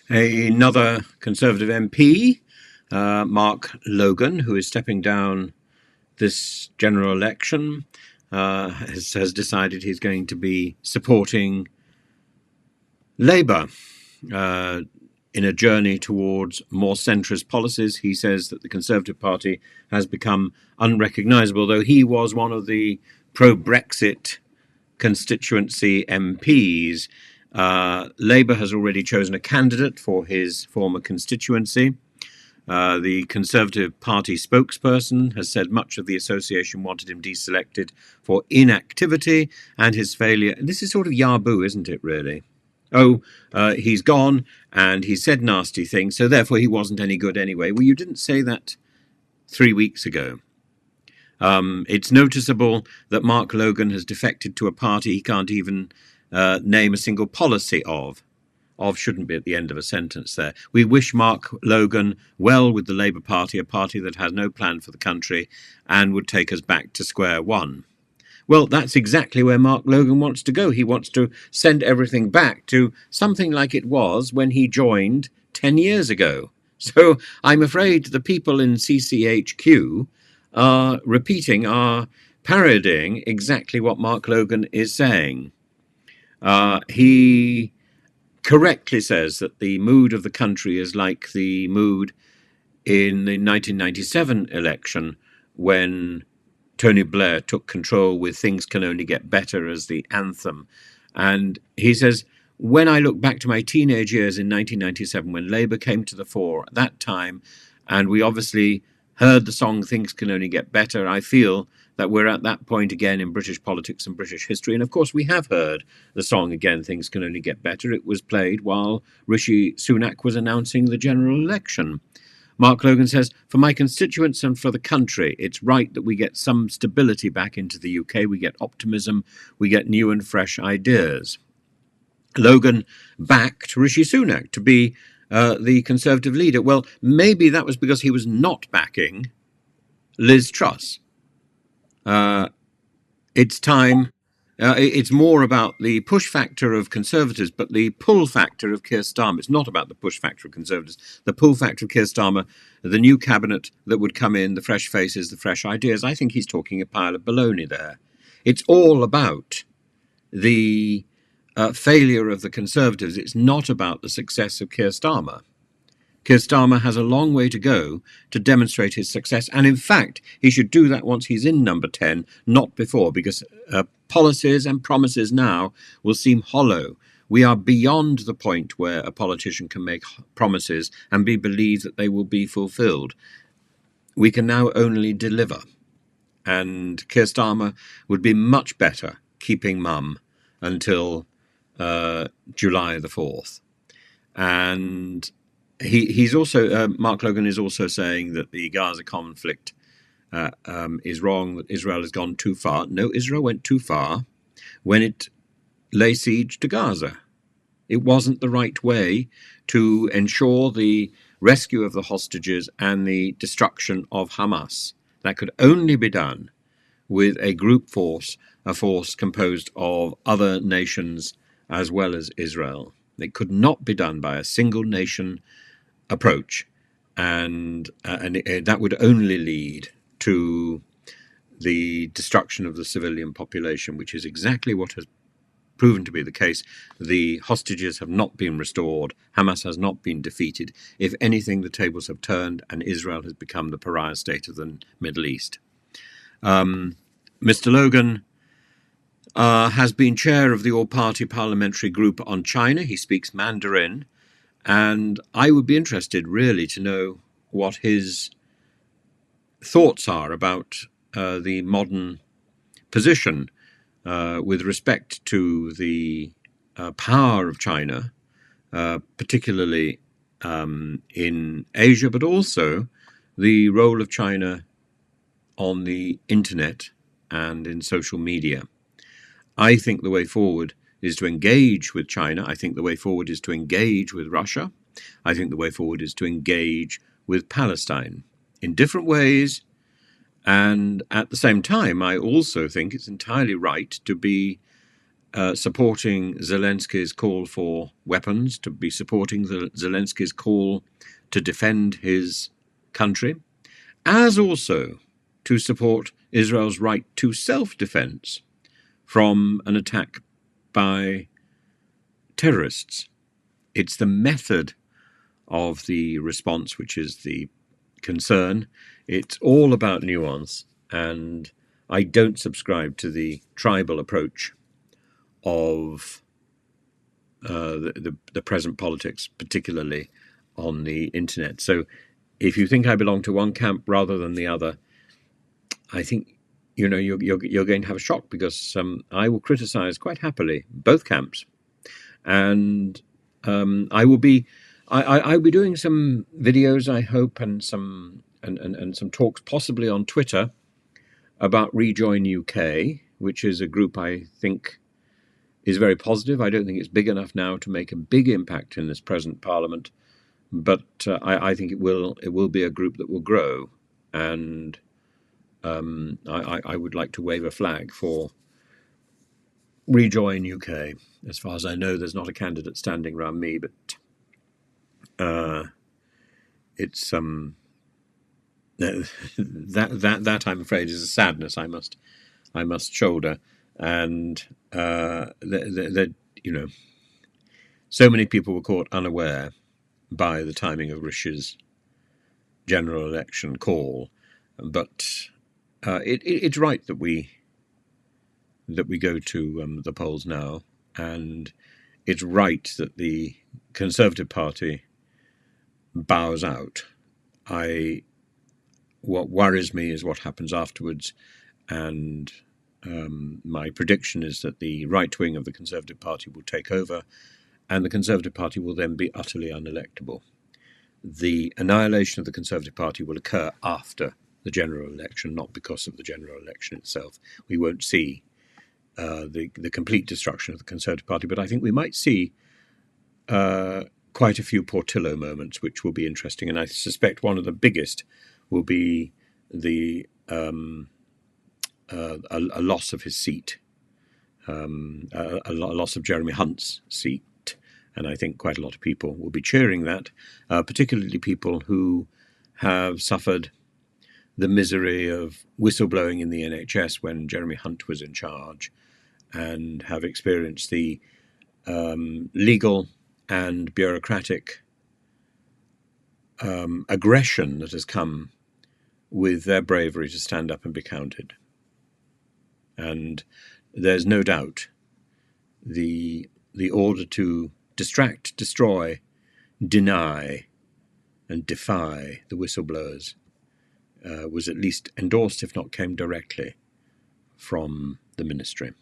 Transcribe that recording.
Another Conservative MP, Mark Logan, who is stepping down this general election, has decided he's going to be supporting Labour in a journey towards more centrist policies. He says that the Conservative Party has become unrecognisable, though he was one of the pro-Brexit constituency MPs. Labour has already chosen a candidate for his former constituency. The Conservative Party spokesperson has said much of the association wanted him deselected for inactivity and his failure. This is sort of yaboo, isn't it, really? He's gone and he said nasty things, so therefore he wasn't any good anyway. Well, you didn't say that 3 weeks ago. It's noticeable that Mark Logan has defected to a party he can't even name a single policy of. Of shouldn't be at the end of a sentence there. We wish Mark Logan well with the Labour Party, a party that has no plan for the country and would take us back to square one. Well, that's exactly where Mark Logan wants to go. He wants to send everything back to something like it was when he joined 10 years ago. So I'm afraid the people in CCHQ are parodying exactly what Mark Logan is saying. He correctly says that the mood of the country is like the mood in the 1997 election when Tony Blair took control with "Things Can Only Get Better" as the anthem. And he says, when I look back to my teenage years in 1997, when Labour came to the fore at that time, and we obviously heard the song "Things Can Only Get Better," I feel that we're at that point again in British politics and British history. And of course, we have heard the song again, "Things Can Only Get Better." It was played while Rishi Sunak was announcing the general election. Mark Logan says, for my constituents and for the country, it's right that we get some stability back into the UK. We get optimism. We get new and fresh ideas. Logan backed Rishi Sunak to be the Conservative leader. Well, maybe that was because he was not backing Liz Truss. It's time. It's more about the push factor of Conservatives, but the pull factor of Keir Starmer. It's not about the push factor of Conservatives. The pull factor of Keir Starmer, the new cabinet that would come in, the fresh faces, the fresh ideas. I think he's talking a pile of baloney there. It's all about the failure of the Conservatives. It's not about the success of Keir Starmer. Keir Starmer has a long way to go to demonstrate his success. And in fact, he should do that once he's in number 10, not before, because policies and promises now will seem hollow. We are beyond the point where a politician can make promises and be believed that they will be fulfilled. We can now only deliver. And Keir Starmer would be much better keeping mum until July the 4th. And he's also, Mark Logan is also saying that the Gaza conflict is wrong, that Israel has gone too far. No, Israel went too far when it lay siege to Gaza. It wasn't the right way to ensure the rescue of the hostages and the destruction of Hamas. That could only be done with a group force, a force composed of other nations as well as Israel. It could not be done by a single nation approach, and that would only lead to the destruction of the civilian population, which is exactly what has proven to be the case. The hostages have not been restored. Hamas has not been defeated. If anything, the tables have turned and Israel has become the pariah state of the Middle East. Mr. Logan has been chair of the all-party parliamentary group on China. He speaks Mandarin. And I would be interested really to know what his thoughts are about the modern position with respect to the power of China, particularly in Asia, but also the role of China on the internet and in social media. I think the way forward is to engage with China. I think the way forward is to engage with Russia. I think the way forward is to engage with Palestine in different ways. And at the same time, I also think it's entirely right to be supporting Zelensky's call for weapons, to be supporting Zelensky's call to defend his country, as also to support Israel's right to self-defense from an attack by terrorists. It's the method of the response which is the concern. It's all about nuance, and I don't subscribe to the tribal approach of the present politics, particularly on the internet. So if you think I belong to one camp rather than the other, I think you're going to have a shock, because I will criticize quite happily both camps, and I'll be doing some videos, I hope, and some talks possibly on Twitter about Rejoin UK, which is a group I think is very positive. I don't think it's big enough now to make a big impact in this present Parliament, but I think it will be a group that will grow, and I would like to wave a flag for Rejoin UK. As far as I know, there's not a candidate standing around me, but it's that I'm afraid is a sadness I must shoulder, and so many people were caught unaware by the timing of Rishi's general election call, but it's right that we go to the polls now, and it's right that the Conservative Party bows out. What worries me is what happens afterwards, and my prediction is that the right wing of the Conservative Party will take over, and the Conservative Party will then be utterly unelectable. The annihilation of the Conservative Party will occur after the general election, not because of the general election itself. We won't see the complete destruction of the Conservative Party, but I think we might see quite a few Portillo moments, which will be interesting. And I suspect one of the biggest will be a loss of his seat, a loss of Jeremy Hunt's seat. And I think quite a lot of people will be cheering that, particularly people who have suffered the misery of whistleblowing in the NHS when Jeremy Hunt was in charge, and have experienced the legal and bureaucratic aggression that has come with their bravery to stand up and be counted. And there's no doubt the order to distract, destroy, deny, and defy the whistleblowers was at least endorsed, if not came directly from the ministry.